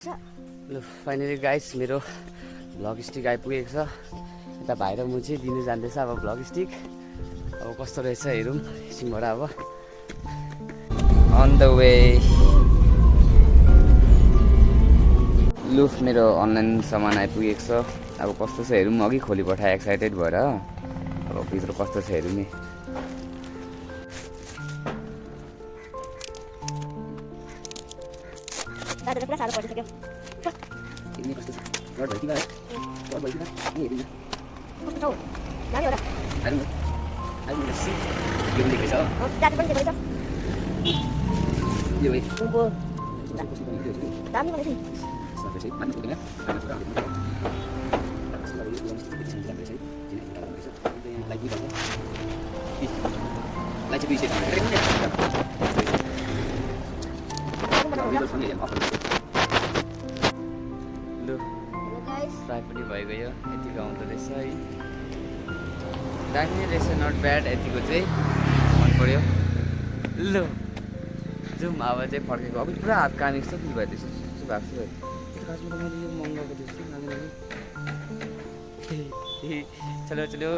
ल finally guys मेरो vlog stick आइपुगेको छ। यता भाइ र म चाहिँ दिनु जाँदैछ अब भ्लग स्टिक। अब कस्तो रहेछ हेरौँ एकछिनबाट अब अन द वे। लु मेरो अनलाइन सामान आइपुगेको छ। अब कस्तो छ हेरौँ। अघि खोली पठाएँ एक्साइटेड भएर। अब भित्र कस्तो छ हेरौँ नि। दादा पुरा साह्रो परिसक्यो। हेर्ने कस्तो छ रड भयो कि बा रड भयो कि बा हेरौँ न। कस्तो छ हौ नानी होला हेरौँ न आइपुग्नु छ यो पनि देखेछ जाति पनि देखेछ यो है उनको कस्तो बनाइदियो छ दामी भनेको सबै चाहिँ माथि पुग्दैन खाना पुरा हेर्नु सबै यो लन्च चाहिँ राम्रो छ किन एउटा राम्रो छ लाइक पनि गर्छ लाइक चाहिँ 200 लु फ्राई पनि भइगयो। यतिको आउँदो रहेछ है। दामी रहेछ नट ब्याड। यतिको चाहिँ मन पऱ्यो। लु जाउँ अब चाहिँ फर्केको। अब पुरा हात कानेको छ कि भयो त्यसो भएको छु। खासमा त मैले यो मगाएको जस्तो चलो चलो।